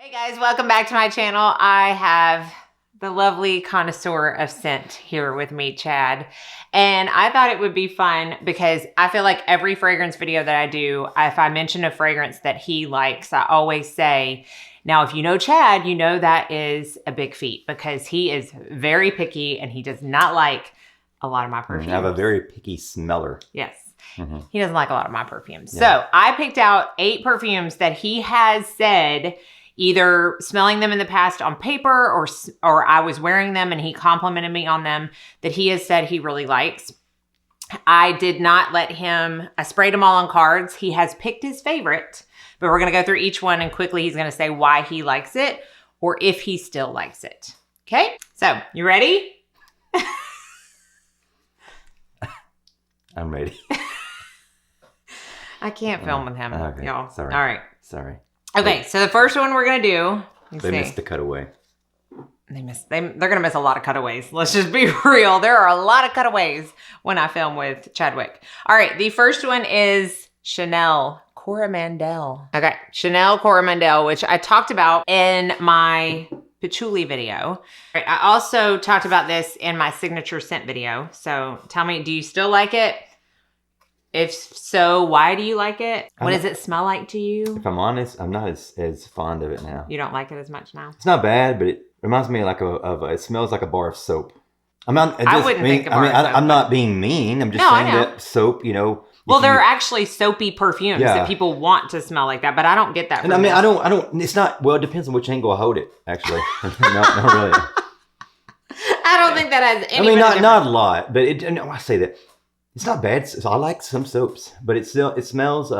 Hey guys, welcome back to my channel. I have the lovely connoisseur of scent here with me, Chad. And I thought it would be fun because I feel like every fragrance video that I do, if I mention a fragrance that he likes, I always say, now if you know Chad, you know that is a big feat because he is very picky and he does not like a lot of my perfumes. I have a very picky smeller. Yes. He doesn't like a lot of my perfumes. Yeah. So I picked out 8 perfumes that he has said either smelling them in the past on paper or I was wearing them and he complimented me on them that he has said he really likes. I did not let him, I sprayed them all on cards. He has picked his favorite, but we're going to go through each one and quickly he's going to say why he likes it or if he still likes it. Okay, so you ready? I'm ready. I can't film with him, okay. y'all. Sorry. All right. Sorry. Okay, so the first one we're going to do. They missed the cutaway. They're going to miss a lot of cutaways. Let's just be real. There are a lot of cutaways when I film with Chadwick. All right, the first one is Chanel Coromandel. Okay, Chanel Coromandel, which I talked about in my patchouli video. All right, I also talked about this in my signature scent video. So tell me, do you still like it? If so, why do you like it? What does it smell like to you? If I'm honest, I'm not as fond of it now. You don't like it as much now? It's not bad, but it reminds me like it smells like a bar of soap. I wouldn't think a bar of soap. I'm not being mean. I'm just saying that soap, you know. Well, there are actually soapy perfumes that people want to smell like that, but I don't get that. And I don't, it's not, well, it depends on which angle I hold it, actually. Not really. I don't think that has any not a lot, but I say that. It's not bad. So I like some soaps, but it smells.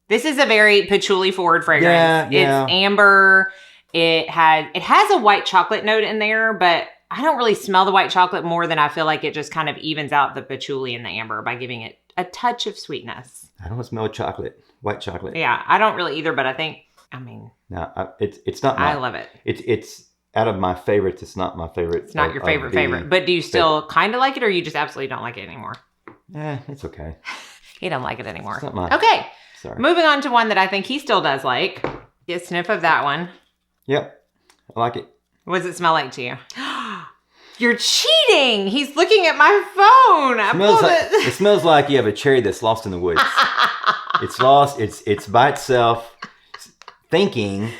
This is a very patchouli forward fragrance. Yeah. It's amber. It has a white chocolate note in there, but I don't really smell the white chocolate more than I feel like it just kind of evens out the patchouli and the amber by giving it a touch of sweetness. I don't smell chocolate, white chocolate. Yeah, I don't really either, but no, it's not. I love it. It's out of my favorites. It's not my favorite. It's not your favorite. But do you still kind of like it, or you just absolutely don't like it anymore? It's okay. He doesn't like it anymore. It's not mine. Okay. Sorry. Moving on to one that I think he still does like. Get a sniff of that one. Yep. I like it. What does it smell like to you? You're cheating. He's looking at my phone. It smells like you have a cherry that's lost in the woods. It's lost. It's by itself thinking,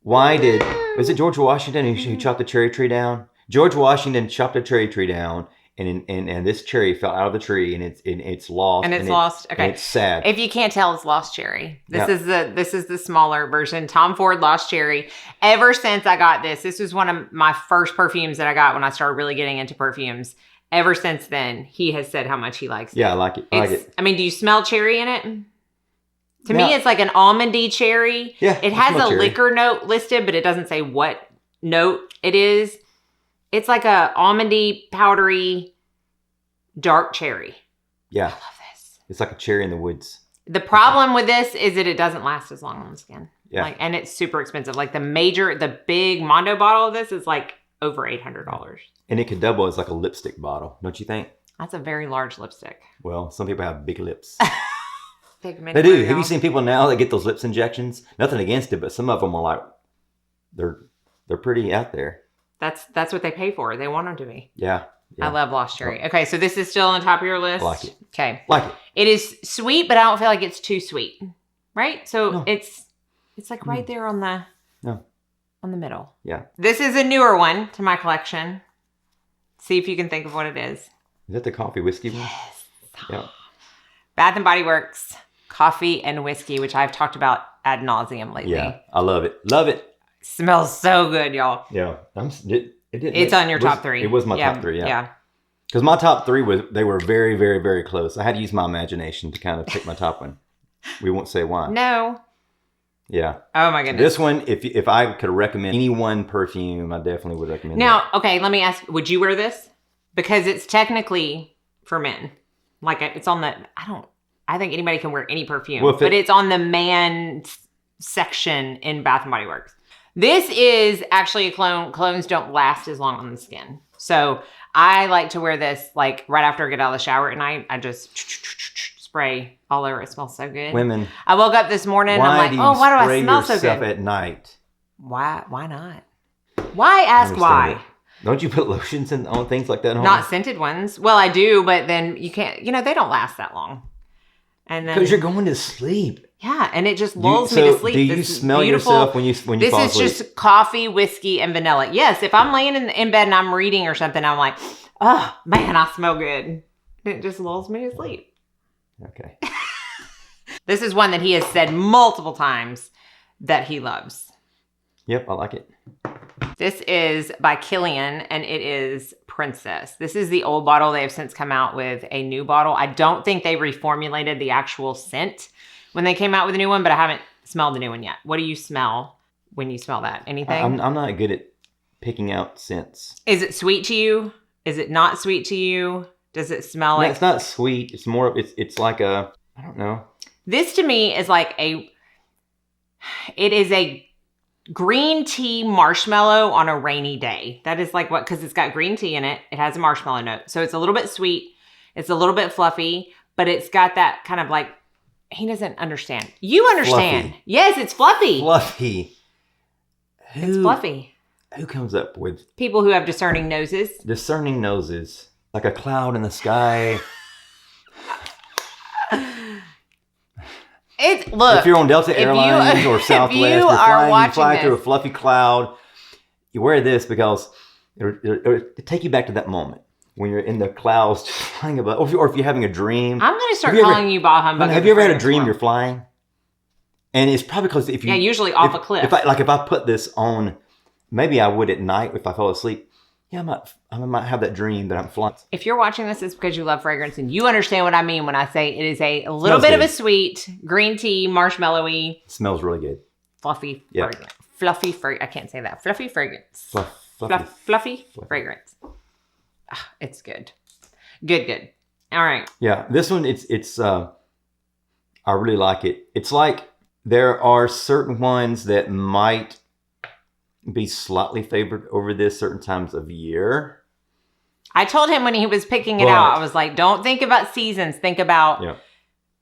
was it George Washington who chopped the cherry tree down? George Washington chopped a cherry tree down. And this cherry fell out of the tree and it's lost. And it's lost. Okay. And it's sad. If you can't tell, it's lost cherry. This is the smaller version. Tom Ford Lost Cherry. Ever since I got this was one of my first perfumes that I got when I started really getting into perfumes. Ever since then, he has said how much he likes it. Yeah, I like it. I like it. I mean, do you smell cherry in it? To me, it's like an almondy cherry. Yeah. It has a liquor note listed, but it doesn't say what note it is. It's like a almondy, powdery, dark cherry. Yeah. I love this. It's like a cherry in the woods. The problem with this is that it doesn't last as long on the skin. Yeah. And it's super expensive. Like the big Mondo bottle of this is like over $800. And it could double as like a lipstick bottle, don't you think? That's a very large lipstick. Well, some people have big lips. They do. Have you seen people now that get those lips injections? Nothing against it, but some of them are like, they're pretty out there. That's what they pay for. They want them to be. Yeah. I love Lost Cherry. Okay, so this is still on the top of your list? I like it. Okay. Like it. It is sweet, but I don't feel like it's too sweet. Right? So it's like right there on the middle. Yeah. This is a newer one to my collection. See if you can think of what it is. Is that the coffee whiskey one? Yes. Yeah. Bath & Body Works Coffee and Whiskey, which I've talked about ad nauseum lately. Yeah. I love it. Love it. Smells so good, y'all. Yeah. It's on your top 3. It was my top 3, yeah. Because my top 3 they were very, very, very close. I had to use my imagination to kind of pick my top one. We won't say why. No. Yeah. Oh my goodness. This one, if I could recommend any one perfume, I definitely would recommend Now, okay, let me ask, would you wear this? Because it's technically for men. Like it's on the, I think anybody can wear any perfume. Well, but it's on the man section in Bath & Body Works. This is actually a cologne. Colognes don't last as long on the skin. So I like to wear this like right after I get out of the shower at night. I just spray all over. It smells so good. Women. I woke up this morning and I'm like, oh, why do I smell so good? At night? Why not? Why ask why? It. Don't you put lotions on things like that? Not scented ones. Well, I do, but then you can't, they don't last that long. And then because you're going to sleep. Yeah, and it just lulls me to sleep. Do you smell yourself when you fall asleep? This is just coffee, whiskey, and vanilla. Yes, if I'm laying in bed and I'm reading or something, I'm like, oh, man, I smell good. It just lulls me to sleep. Okay. This is one that he has said multiple times that he loves. Yep, I like it. This is by Guerlain, and it is Princess. This is the old bottle. They have since come out with a new bottle. I don't think they reformulated the actual scent when they came out with a new one, but I haven't smelled the new one yet. What do you smell when you smell that? Anything? I'm not good at picking out scents. Is it sweet to you? Is it not sweet to you? Does it smell like... It's not sweet. It's more, it's like a, I don't know. This to me is like it is a green tea marshmallow on a rainy day. That is like what, because it's got green tea in it. It has a marshmallow note. So it's a little bit sweet. It's a little bit fluffy, but it's got that kind of like, he doesn't understand. You understand. Fluffy. Yes, it's fluffy. Fluffy. It's fluffy. Who comes up with... People who have discerning noses. Discerning noses. Like a cloud in the sky. Look. If you're on Delta Airlines or Southwest, you fly through a fluffy cloud. You wear this because it'll take you back to that moment when you're in the clouds just flying above. Or if you're having a dream. I'm going to start calling you bah humbug. Have you ever had a dream you're flying? And it's probably because if you... Yeah, usually off a cliff. If I put this on, maybe I would at night if I fell asleep. Yeah, I might have that dream that I'm flying. If you're watching this, it's because you love fragrance and you understand what I mean when I say it is a little bit of a sweet, green tea, marshmallowy. Smells really good. Fluffy fragrance. Fluffy fragrance. I can't say that. Fluffy fragrance. Fluffy fragrance. It's good. Good. All right. Yeah, this one, it's I really like it. It's like there are certain ones that might be slightly favored over this certain times of year. I told him when he was picking it out, I was like, don't think about seasons. Think about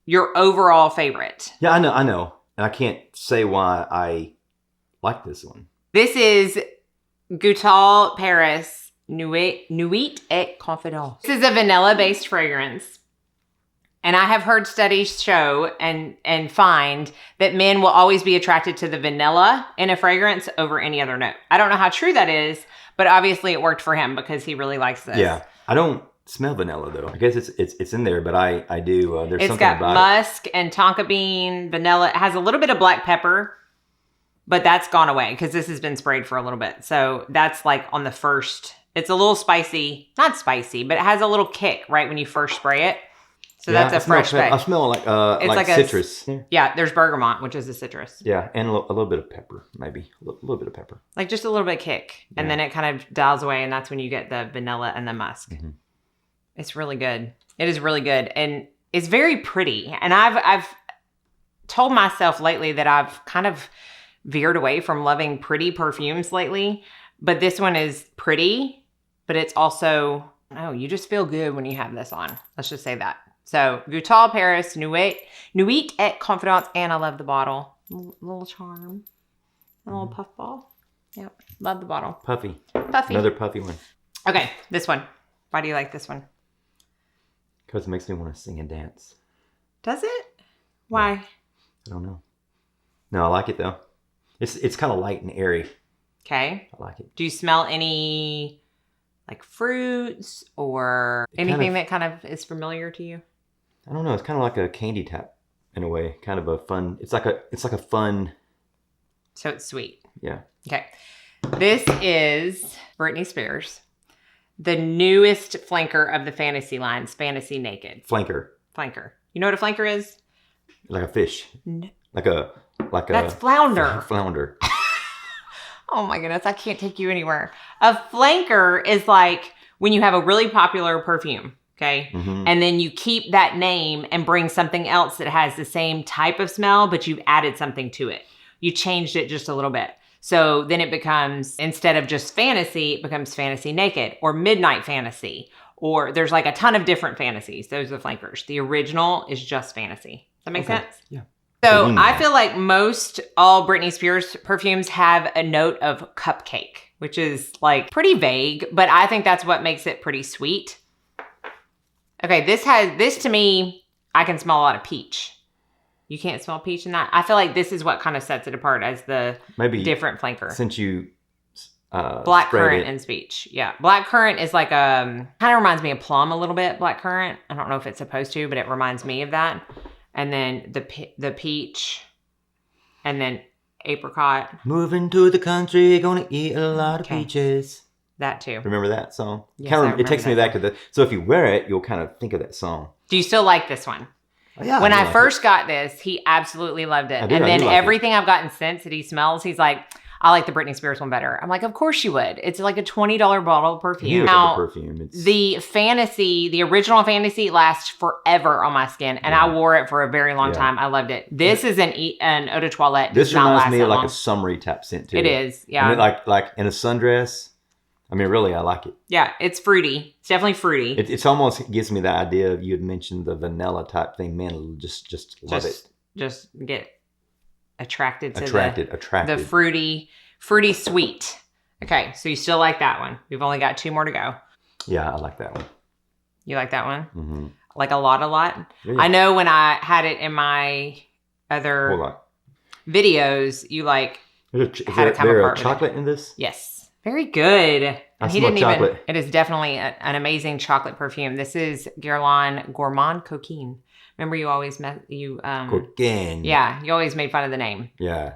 your overall favorite. Yeah, I know. And I can't say why I like this one. This is Goutal Paris Nuit et Confidence. This is a vanilla-based fragrance. And I have heard studies show and find that men will always be attracted to the vanilla in a fragrance over any other note. I don't know how true that is, but obviously it worked for him because he really likes this. Yeah. I don't smell vanilla though. I guess it's in there, but I do. There's something about it. It's got musk and tonka bean, vanilla. It has a little bit of black pepper, but that's gone away because this has been sprayed for a little bit. So that's like on the first, it's a little spicy, not spicy, but it has a little kick right when you first spray it. So that's a fresh bag. I smell like citrus. Yeah, there's bergamot, which is a citrus. Yeah, and a little bit of pepper, maybe. A little bit of pepper. Like just a little bit of kick. Yeah. And then it kind of dials away, and that's when you get the vanilla and the musk. Mm-hmm. It's really good. It is really good. And it's very pretty. And I've told myself lately that I've kind of veered away from loving pretty perfumes lately. But this one is pretty, but it's also, you just feel good when you have this on. Let's just say that. So, Goutal Paris, Nuit et Confidence, and I love the bottle. Little charm. A little puff ball. Yep, love the bottle. Puffy. Puffy. Another puffy one. Okay, this one. Why do you like this one? Because it makes me want to sing and dance. Does it? Why? I don't know. No, I like it though. It's kind of light and airy. Okay. I like it. Do you smell any like fruits or anything that kind of is familiar to you? I don't know. It's kind of like a candy tap in a way. Kind of a fun. It's like a fun. So it's sweet. Yeah. Okay. This is Britney Spears, the newest flanker of the Fantasy lines, Fantasy Naked. Flanker. You know what a flanker is? Like a fish. No. Like a. That's flounder. Flounder. Oh my goodness, I can't take you anywhere. A flanker is like when you have a really popular perfume, okay? Mm-hmm. And then you keep that name and bring something else that has the same type of smell, but you've added something to it. You changed it just a little bit. So then it becomes, instead of just fantasy, it becomes Fantasy Naked or Midnight Fantasy. Or there's like a ton of different fantasies. Those are the flankers. The original is just fantasy. Does that make sense? Yeah. So I feel like all Britney Spears perfumes have a note of cupcake, which is like pretty vague, but I think that's what makes it pretty sweet. Okay, this to me, I can smell a lot of peach. You can't smell peach in that? I feel like this is what kind of sets it apart as the different flanker. Since you black currant and peach. Yeah. Black currant is like kind of reminds me of plum a little bit, black currant. I don't know if it's supposed to, but it reminds me of that. And then the peach, and then apricot. Moving to the country, gonna eat a lot of peaches. That too. Remember that song? Yes, it takes me back to so if you wear it, you'll kind of think of that song. Do you still like this one? Oh, yeah. When I first got this, he absolutely loved it. And then everything I've gotten since that he smells, he's like, I like the Britney Spears one better. I'm like, of course you would. It's like a $20 bottle of perfume. Now, the original Fantasy lasts forever on my skin, and I wore it for a very long time. I loved it. This is an eau de toilette. This reminds me of like a summery type scent too. It is, yeah. And like in a sundress. I mean, really, I like it. Yeah, it's fruity. It's definitely fruity. It's almost gives me the idea of, you had mentioned the vanilla type thing. Man, just love it. Just get attracted to the fruity sweet. Okay, so you still like that one. We've only got 2 more to go. Yeah, I like that one. You like that one? Mm-hmm. Like a lot? Yeah. I know when I had it in my other videos, you like had a time apart. Chocolate in this? Yes. Very good. I smell chocolate. It is definitely an amazing chocolate perfume. This is Guerlain Gourmand Coquin. Remember you always Coquin. Yeah, you always made fun of the name. Yeah.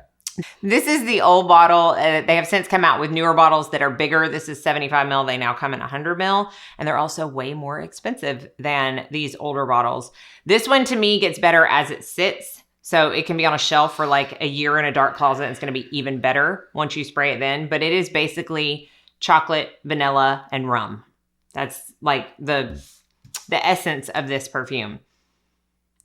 This is the old bottle. They have since come out with newer bottles that are bigger. This is 75 ml. They now come in 100 ml. And they're also way more expensive than these older bottles. This one to me gets better as it sits. So it can be on a shelf for like a year in a dark closet. It's going to be even better once you spray it then. But it is basically chocolate, vanilla, and rum. That's like the essence of this perfume.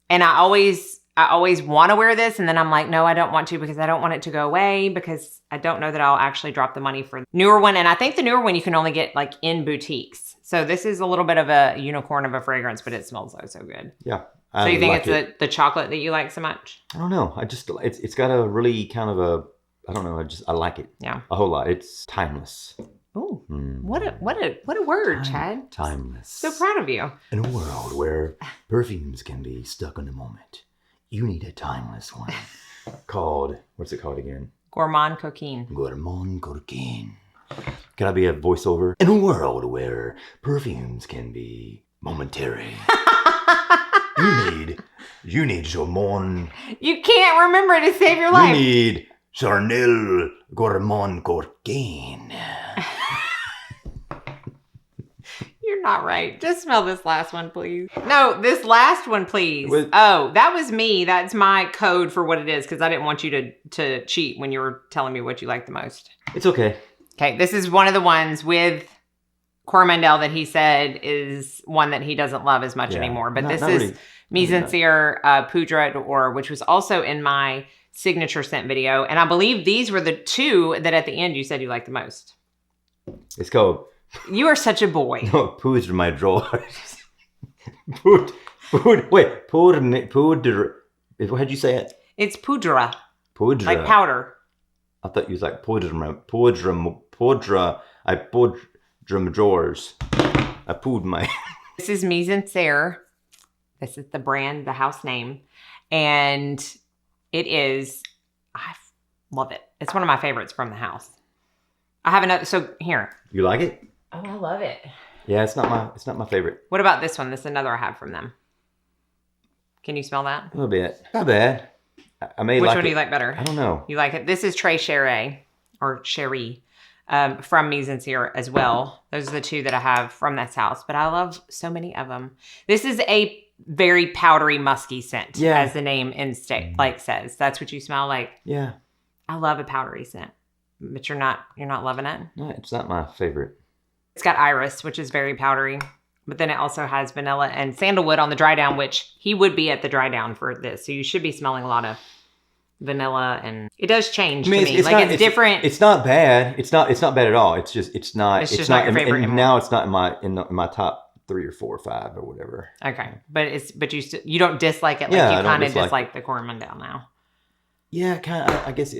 And I always want to wear this, and then I'm like, no, I don't want to, because I don't want it to go away, because I don't know that I'll actually drop the money for the newer one. And I think the newer one you can only get like in boutiques. So this is a little bit of a unicorn of a fragrance, but it smells so good. Yeah. So you think it's the chocolate that you like so much? I don't know. It's got a really kind of I don't know. I like it. Yeah. A whole lot. It's timeless. Oh, what a word, Chad. Timeless. So proud of you. In a world where perfumes can be stuck in the moment, you need a timeless one called, what's it called again? Gourmand Coquin. Gourmand Coquin. Can I be a voiceover? In a world where perfumes can be momentary, you need Gourmand. You can't remember to save your life. You need Chanel Gourmand Coquin. You're not right. Just smell this last one, please. No, this last one, please. Oh, that was me. That's my code for what it is, because I didn't want you to cheat when you were telling me what you liked the most. It's okay. Okay, this is one of the ones with Coromandel that he said is one that he doesn't love as much anymore. But this is Mise en Cire Poudre d'Or, which was also in my signature scent video. And I believe these were the 2 that at the end you said you liked the most. It's called... You are such a boy. No, poudre my drawers. Poudre. How'd you say it? It's poudre. Poudre. Like powder. I thought you was like poudre my drawers. I poured my... This is Mise en Cire. This is the brand, the house name. And it is, I love it. It's one of my favorites from the house. I have another, so here. You like it? Oh, I love it. Yeah, it's not my favorite. What about this one? This is another I have from them. Can you smell that? A little bit. Not bad. I may Which like one do you it. like better? I don't know. You like it? This is Très Chérie, or Cherie, from Mise en Cire as well. Those are the 2 that I have from this house, but I love so many of them. This is a very powdery, musky scent, as the name says. That's what you smell like. Yeah. I love a powdery scent, but you're not loving it? No, it's not my favorite. It's got iris, which is very powdery, but then it also has vanilla and sandalwood on the dry down, which he would be at the dry down for this. So you should be smelling a lot of vanilla, and it does change to me. It's different. It's not bad. It's not bad at all. It's just not your favorite anymore. now it's not in my 3 or 4 or 5 or whatever. Okay, but you don't dislike it. Like Yeah, you kind of dislike the Coromandel now. Yeah, kind of. I guess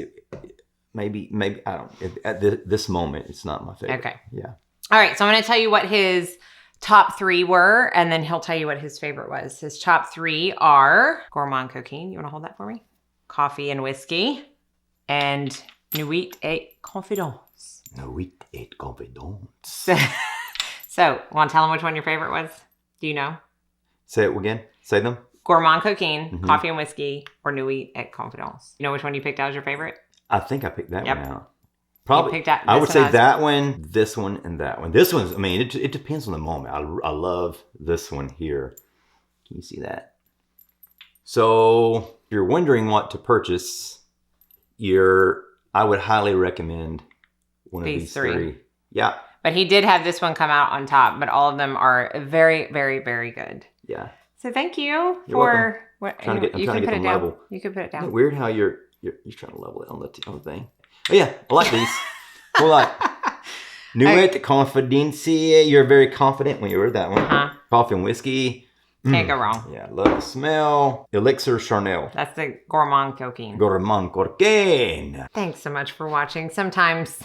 maybe I don't. At this moment, it's not my favorite. Okay. Yeah. All right, so I'm going to tell you what his top 3 were, and then he'll tell you what his favorite was. His top 3 are Gourmand Coquin. You want to hold that for me? Coffee and Whiskey, and Nuit et Confidence. Nuit et Confidence. So, want to tell him which one your favorite was? Do you know? Say it again. Say them. Gourmand Coquin, Coffee and Whiskey, or Nuit et Confidence. You know which one you picked out as your favorite? I think I picked that one out. Probably. I would say that one, this one, and that one. This one's, I mean, it depends on the moment. I love this one here. Can you see that? So, if you're wondering what to purchase, I would highly recommend one of these 3. Yeah. But he did have this one come out on top, but all of them are very, very, very good. Yeah. So thank you for what I'm trying to get them level. You can put it down. Isn't it weird how you're trying to level it on the thing? Oh yeah, I like these. Well, like Nuit Confidence. You're very confident when you ordered that one. Coffee and Whiskey. Can't go wrong. Yeah, love the smell. Elixir Charnel. That's the Gourmand Coquin. Gourmand Coquin. Thanks so much for watching. Sometimes,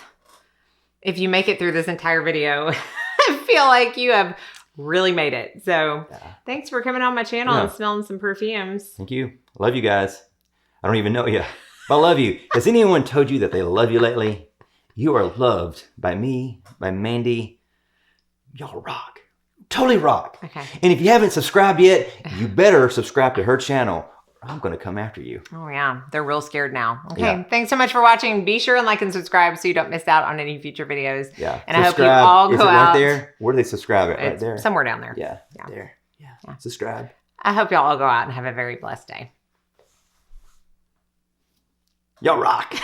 if you make it through this entire video, I feel like you have really made it. So thanks for coming on my channel and smelling some perfumes. Thank you. I love you guys. I don't even know you, but I love you. Has anyone told you that they love you lately? You are loved by me, by Mandy. Y'all rock. Totally rock. Okay. And if you haven't subscribed yet, you better subscribe to her channel. I'm going to come after you. Oh, yeah. They're real scared now. Okay. Yeah. Thanks so much for watching. Be sure and like and subscribe so you don't miss out on any future videos. Yeah. And subscribe. I hope you all go out. Right there? Where do they subscribe at? Right there? Somewhere down there. Yeah. There. Yeah. Subscribe. I hope y'all all go out and have a very blessed day. Y'all rock.